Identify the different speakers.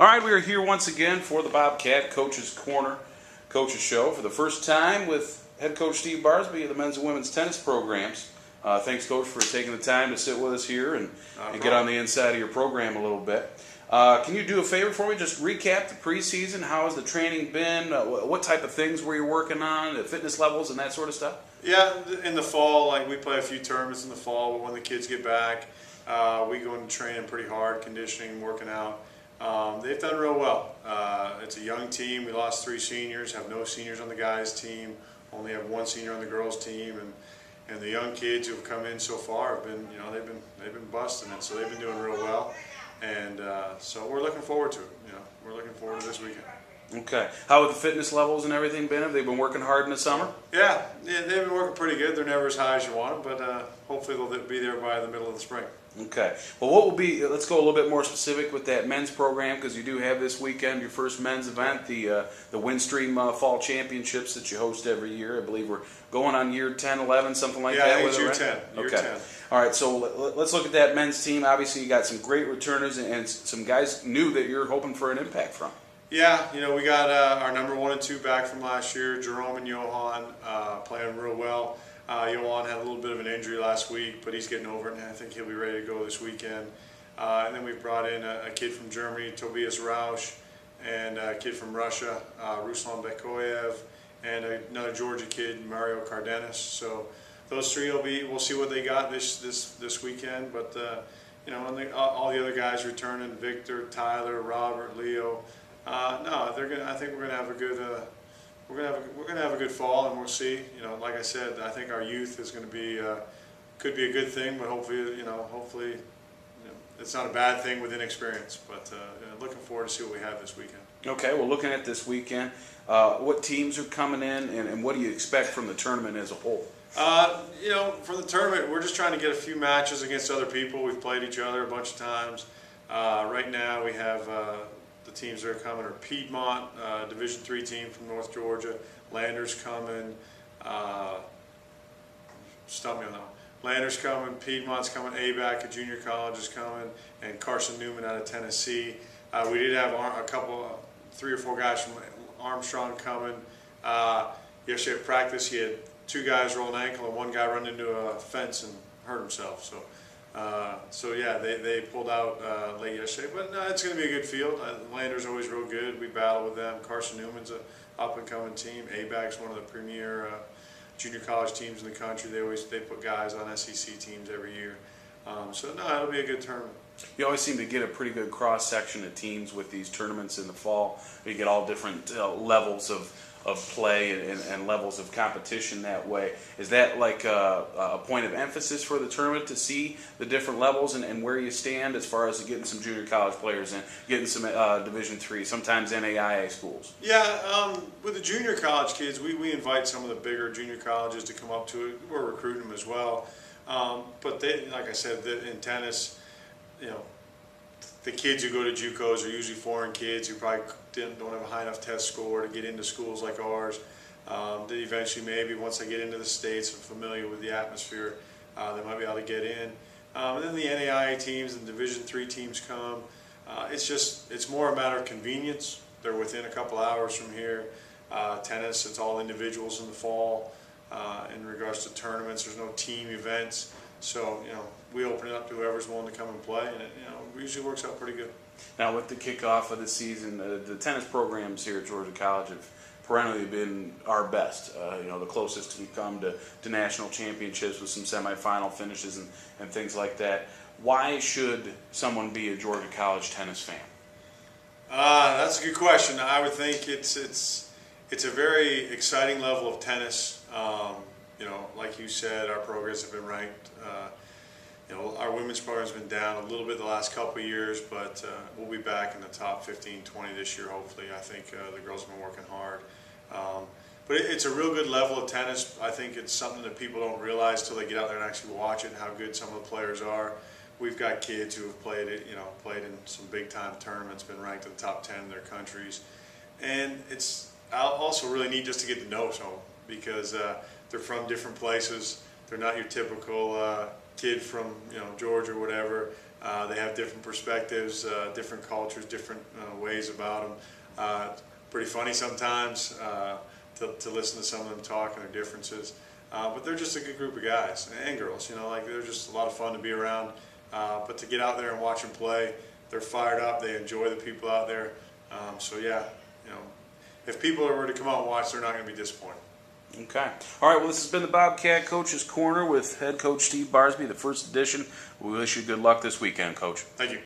Speaker 1: All right, we are here once again for the Bobcat Coach's Corner Coaches Show for the first time with head coach Steve Barsby of the men's and women's tennis programs. Thanks, Coach, for taking the time to sit with us here and get on the inside of your program a little bit. Can you do a favor for me? Just recap the preseason. How has the training been? What type of things were you working on? Fitness levels and that sort of stuff?
Speaker 2: Yeah, in the fall, like we play a few tournaments in the fall, but when the kids get back, we go into training pretty hard, conditioning, working out. They've done real well. It's a young team. We lost 3 seniors, have no seniors on the guys' team, only have 1 senior on the girls' team, and the young kids who have come in so far have been, they've been busting it. So they've been doing real well, and so we're looking forward to it. We're looking forward to this weekend.
Speaker 1: Okay. How have the fitness levels and everything been? Have they been working hard in the summer?
Speaker 2: Yeah, they've been working pretty good. They're never as high as you want them, but hopefully they'll be there by the middle of the spring.
Speaker 1: Okay. Well, what will be? Let's go a little bit more specific with that men's program, because you do have this weekend your first men's event, the Windstream Fall Championships that you host every year. I believe we're going on year 10, 11, something like that.
Speaker 2: Yeah,
Speaker 1: with
Speaker 2: year
Speaker 1: it,
Speaker 2: 10.
Speaker 1: Right?
Speaker 2: Year
Speaker 1: okay.
Speaker 2: 10.
Speaker 1: All right. So let's look at that men's team. Obviously, you got some great returners and some guys new that you're hoping for an impact from.
Speaker 2: Yeah, we got our number 1 and 2 back from last year, Jerome and Johan, playing real well. Johan had a little bit of an injury last week, but he's getting over it, and I think he'll be ready to go this weekend. And then we've brought in a kid from Germany, Tobias Rausch, and a kid from Russia, Ruslan Bekoyev, and another Georgia kid, Mario Cardenas. So those 3 we'll see what they got this weekend. But and all the other guys returning, Victor, Tyler, Robert, Leo. No, they're gonna. I think we're gonna have a good. We're gonna have a good fall, and we'll see. Like I said, I think our youth is going to be could be a good thing, but hopefully, it's not a bad thing with inexperience. But looking forward to see what we have this weekend.
Speaker 1: Okay, well, looking at this weekend, what teams are coming in, and what do you expect from the tournament as a whole?
Speaker 2: From the tournament, we're just trying to get a few matches against other people. We've played each other a bunch of times. Right now, we have. The teams that are coming are Piedmont, Division III team from North Georgia. Landers coming. Stump me on that one. Landers coming. Piedmont's coming. ABAC, a junior college, is coming, and Carson Newman out of Tennessee. We did have a couple, 3 or 4 guys from Armstrong coming. Yesterday at practice, he had 2 guys roll an ankle and 1 guy run into a fence and hurt himself. So yeah, they pulled out late yesterday, but no, it's going to be a good field. Lander's always real good. We battle with them. Carson Newman's an up-and-coming team. ABAC's one of the premier junior college teams in the country. They put guys on SEC teams every year. So no, it'll be a good tournament.
Speaker 1: You always seem to get a pretty good cross-section of teams with these tournaments in the fall. You get all different levels of play and levels of competition that way. Is that like a point of emphasis for the tournament to see the different levels and where you stand as far as getting some junior college players in, getting some Division III, sometimes NAIA schools?
Speaker 2: Yeah, with the junior college kids, we invite some of the bigger junior colleges to come up to it. We're recruiting them as well. But they, like I said, in tennis, the kids who go to JUCOs are usually foreign kids who probably don't have a high enough test score to get into schools like ours. That eventually, maybe once they get into the States and familiar with the atmosphere, they might be able to get in. And then the NAIA teams and Division III teams come. It's more a matter of convenience. They're within a couple hours from here. Tennis, it's all individuals in the fall. In regards to tournaments, there's no team events. So, we open it up to whoever's willing to come and play, and it usually works out pretty good.
Speaker 1: Now, with the kickoff of the season, the tennis programs here at Georgia College have perennially been our best. The closest we come to national championships with some semifinal finishes and things like that. Why should someone be a Georgia College tennis fan?
Speaker 2: That's a good question. I would think it's a very exciting level of tennis. Like you said, our programs have been ranked. Our women's program's been down a little bit the last couple of years, but we'll be back in the top 15, 20 this year, hopefully. I think the girls have been working hard. But it's a real good level of tennis. I think it's something that people don't realize till they get out there and actually watch it, how good some of the players are. We've got kids who have played in some big-time tournaments, been ranked in the top 10 in their countries. And it's also really neat just to get to know some of them, because they're from different places. They're not your typical kid from Georgia or whatever. They have different perspectives, different cultures, different ways about them. Pretty funny sometimes to listen to some of them talk and their differences. But they're just a good group of guys and girls. Like they're just a lot of fun to be around. But to get out there and watch them play, they're fired up. They enjoy the people out there. So yeah, if people were to come out and watch, they're not going to be disappointed.
Speaker 1: Okay. All right, well, this has been the Bobcat Coach's Corner with head coach Steve Barsby, the first edition. We wish you good luck this weekend, Coach.
Speaker 2: Thank you.